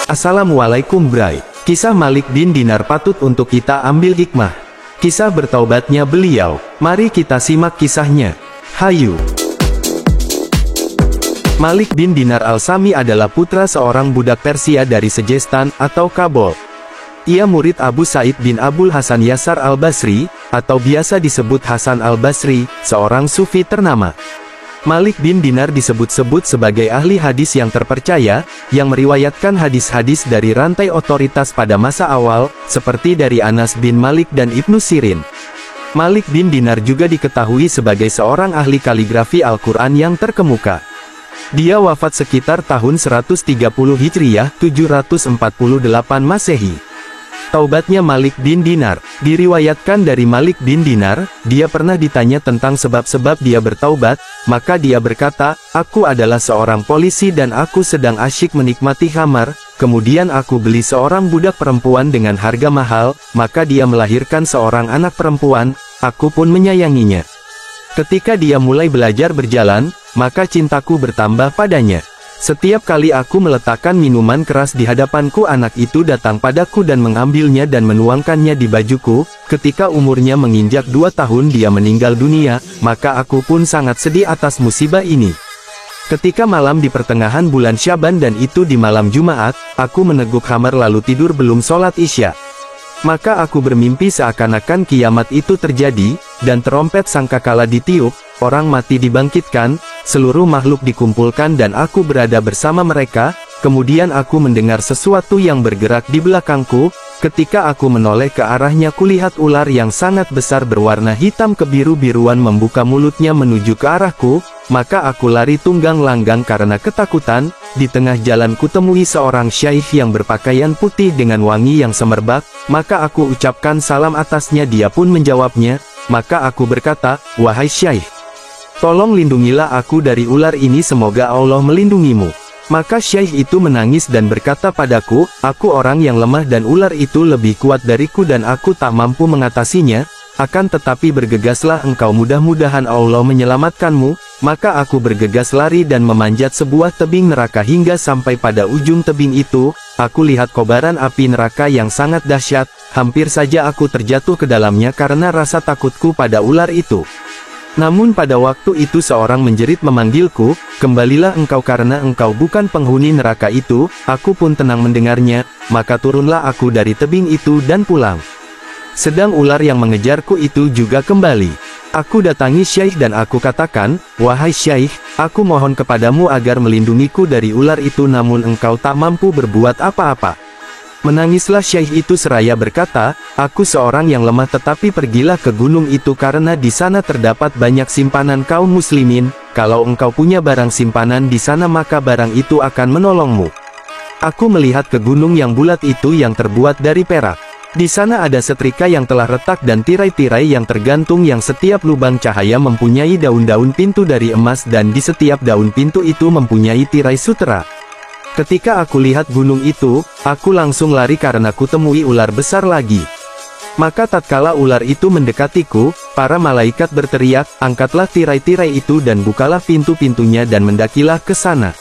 Assalamualaikum Bray. Kisah Malik bin Dinar patut untuk kita ambil hikmah. Kisah bertaubatnya beliau. Mari kita simak kisahnya. Hayu. Malik bin Dinar al-Sami adalah putra seorang budak Persia dari Sejestan atau Kabul. Ia murid Abu Said bin Abul Hasan Yasar al-Basri, atau biasa disebut Hasan al-Basri, seorang sufi ternama. Malik bin Dinar disebut-sebut sebagai ahli hadis yang terpercaya, yang meriwayatkan hadis-hadis dari rantai otoritas pada masa awal, seperti dari Anas bin Malik dan Ibnu Sirin. Malik bin Dinar juga diketahui sebagai seorang ahli kaligrafi Al-Quran yang terkemuka. Dia wafat sekitar tahun 130 Hijriyah, 748 Masehi. Taubatnya Malik bin Dinar. Diriwayatkan dari Malik bin Dinar, dia pernah ditanya tentang sebab-sebab dia bertaubat, maka dia berkata, "Aku adalah seorang polisi dan aku sedang asyik menikmati khamar, kemudian aku beli seorang budak perempuan dengan harga mahal, maka dia melahirkan seorang anak perempuan, aku pun menyayanginya. Ketika dia mulai belajar berjalan, maka cintaku bertambah padanya. Setiap kali aku meletakkan minuman keras di hadapanku, anak itu datang padaku dan mengambilnya dan menuangkannya di bajuku. Ketika umurnya menginjak 2 tahun dia meninggal dunia, maka aku pun sangat sedih atas musibah ini. Ketika malam di pertengahan bulan Syaban dan itu di malam Jumat, aku meneguk khamar lalu tidur belum sholat Isya. Maka aku bermimpi seakan-akan kiamat itu terjadi, dan terompet sangkakala ditiup, orang mati dibangkitkan, seluruh makhluk dikumpulkan dan aku berada bersama mereka. Kemudian aku mendengar sesuatu yang bergerak di belakangku. Ketika aku menoleh ke arahnya, kulihat ular yang sangat besar berwarna hitam kebiru-biruan membuka mulutnya menuju ke arahku. Maka aku lari tunggang langgang karena ketakutan. Di tengah jalan kutemui seorang syaikh yang berpakaian putih dengan wangi yang semerbak. Maka aku ucapkan salam atasnya, dia pun menjawabnya. Maka aku berkata, "Wahai syaikh, tolong lindungilah aku dari ular ini, semoga Allah melindungimu." Maka syaikh itu menangis dan berkata padaku, "Aku orang yang lemah dan ular itu lebih kuat dariku dan aku tak mampu mengatasinya. Akan tetapi bergegaslah engkau, mudah-mudahan Allah menyelamatkanmu." Maka aku bergegas lari dan memanjat sebuah tebing neraka hingga sampai pada ujung tebing itu. Aku lihat kobaran api neraka yang sangat dahsyat, hampir saja aku terjatuh ke dalamnya karena rasa takutku pada ular itu. Namun pada waktu itu seorang menjerit memanggilku, "Kembalilah engkau karena engkau bukan penghuni neraka itu." Aku pun tenang mendengarnya, maka turunlah aku dari tebing itu dan pulang. Sedang ular yang mengejarku itu juga kembali. Aku datangi syaikh dan aku katakan, "Wahai syaikh, aku mohon kepadamu agar melindungiku dari ular itu, namun engkau tak mampu berbuat apa-apa." Menangislah syaikh itu seraya berkata, "Aku seorang yang lemah, tetapi pergilah ke gunung itu karena di sana terdapat banyak simpanan kaum muslimin. Kalau engkau punya barang simpanan di sana maka barang itu akan menolongmu." Aku melihat ke gunung yang bulat itu yang terbuat dari perak. Di sana ada setrika yang telah retak dan tirai-tirai yang tergantung yang setiap lubang cahaya mempunyai daun-daun pintu dari emas dan di setiap daun pintu itu mempunyai tirai sutera. Ketika aku lihat gunung itu, aku langsung lari karena kutemui ular besar lagi. Maka tatkala ular itu mendekatiku, para malaikat berteriak, "Angkatlah tirai-tirai itu dan bukalah pintu-pintunya dan mendakilah ke sana.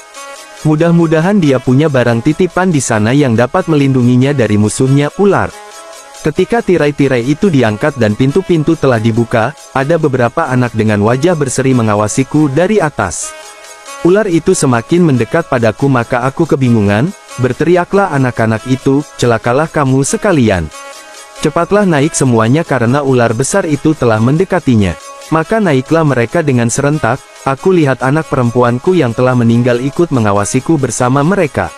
Mudah-mudahan dia punya barang titipan di sana yang dapat melindunginya dari musuhnya ular." Ketika tirai-tirai itu diangkat dan pintu-pintu telah dibuka, ada beberapa anak dengan wajah berseri mengawasiku dari atas. Ular itu semakin mendekat padaku maka aku kebingungan, berteriaklah anak-anak itu, "Celakalah kamu sekalian. Cepatlah naik semuanya karena ular besar itu telah mendekatinya." Maka naiklah mereka dengan serentak. Aku lihat anak perempuanku yang telah meninggal ikut mengawasiku bersama mereka.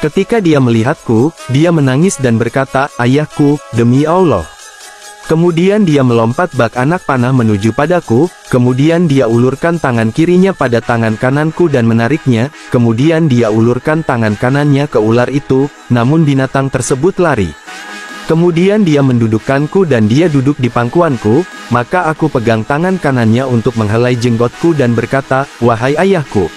Ketika dia melihatku, dia menangis dan berkata, "Ayahku, demi Allah." Kemudian dia melompat bak anak panah menuju padaku, kemudian dia ulurkan tangan kirinya pada tangan kananku dan menariknya, kemudian dia ulurkan tangan kanannya ke ular itu, namun binatang tersebut lari. Kemudian dia mendudukkanku dan dia duduk di pangkuanku, maka aku pegang tangan kanannya untuk menghelai jenggotku dan berkata, "Wahai ayahku,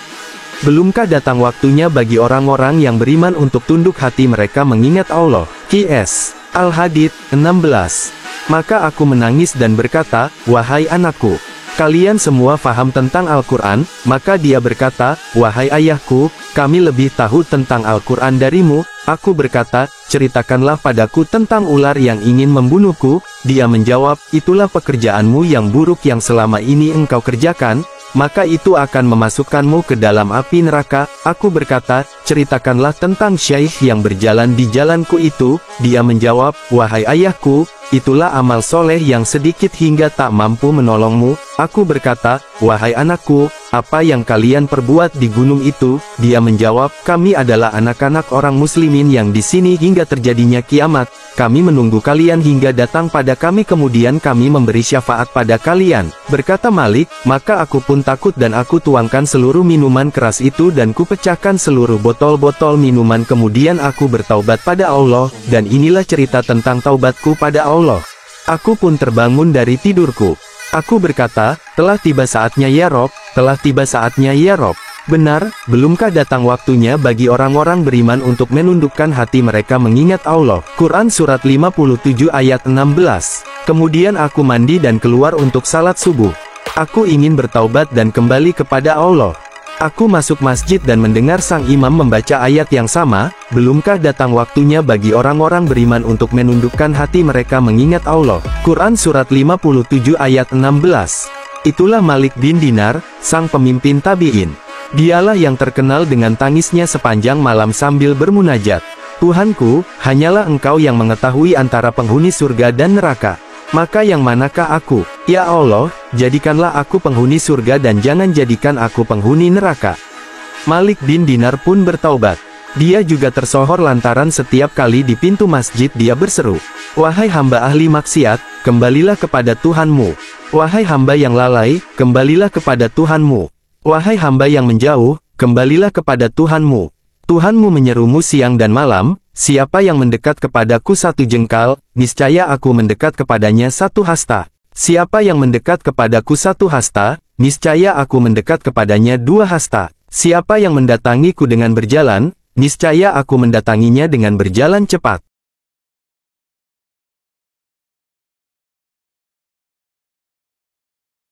belumkah datang waktunya bagi orang-orang yang beriman untuk tunduk hati mereka mengingat Allah?" Qs. Al-Hadid, 16. Maka aku menangis dan berkata, "Wahai anakku, Kalian semua faham tentang Al-Quran?" Maka dia berkata, "Wahai ayahku, kami lebih tahu tentang Al-Quran darimu." Aku berkata, "Ceritakanlah padaku tentang ular yang ingin membunuhku." Dia menjawab, "Itulah pekerjaanmu yang buruk yang selama ini engkau kerjakan, maka itu akan memasukkanmu ke dalam api neraka." Aku berkata, "Ceritakanlah tentang Syekh yang berjalan di jalanku itu." Dia menjawab, "Wahai ayahku, itulah amal soleh yang sedikit hingga tak mampu menolongmu." Aku berkata, "Wahai anakku, apa yang kalian perbuat di gunung itu?" Dia menjawab, "Kami adalah anak-anak orang muslimin yang di sini hingga terjadinya kiamat. Kami menunggu kalian hingga datang pada kami kemudian kami memberi syafaat pada kalian." Berkata Malik, "Maka aku pun takut dan aku tuangkan seluruh minuman keras itu dan kupecahkan seluruh botol-botol minuman kemudian aku bertaubat pada Allah, dan inilah cerita tentang taubatku pada Allah. Aku pun terbangun dari tidurku. Aku berkata, telah tiba saatnya ya Rob, telah tiba saatnya ya Rob. Benar, belumkah datang waktunya bagi orang-orang beriman untuk menundukkan hati mereka mengingat Allah." Quran Surat 57 ayat 16. Kemudian aku mandi dan keluar untuk salat subuh. Aku ingin bertaubat dan kembali kepada Allah. Aku masuk masjid dan mendengar sang imam membaca ayat yang sama, "Belumkah datang waktunya bagi orang-orang beriman untuk menundukkan hati mereka mengingat Allah." Quran Surat 57 ayat 16. Itulah Malik bin Dinar, sang pemimpin tabi'in. Dialah yang terkenal dengan tangisnya sepanjang malam sambil bermunajat, "Tuhanku, hanyalah Engkau yang mengetahui antara penghuni surga dan neraka. Maka yang manakah aku? Ya Allah, jadikanlah aku penghuni surga dan jangan jadikan aku penghuni neraka." Malik bin Dinar pun bertaubat. Dia juga tersohor lantaran setiap kali di pintu masjid dia berseru, "Wahai hamba ahli maksiat, kembalilah kepada Tuhanmu. Wahai hamba yang lalai, kembalilah kepada Tuhanmu. Wahai hamba yang menjauh, kembalilah kepada Tuhanmu. Tuhanmu menyerumu siang dan malam, siapa yang mendekat kepadaku satu jengkal, niscaya aku mendekat kepadanya satu hasta. Siapa yang mendekat kepadaku satu hasta, niscaya aku mendekat kepadanya dua hasta. Siapa yang mendatangiku dengan berjalan, niscaya aku mendatanginya dengan berjalan cepat."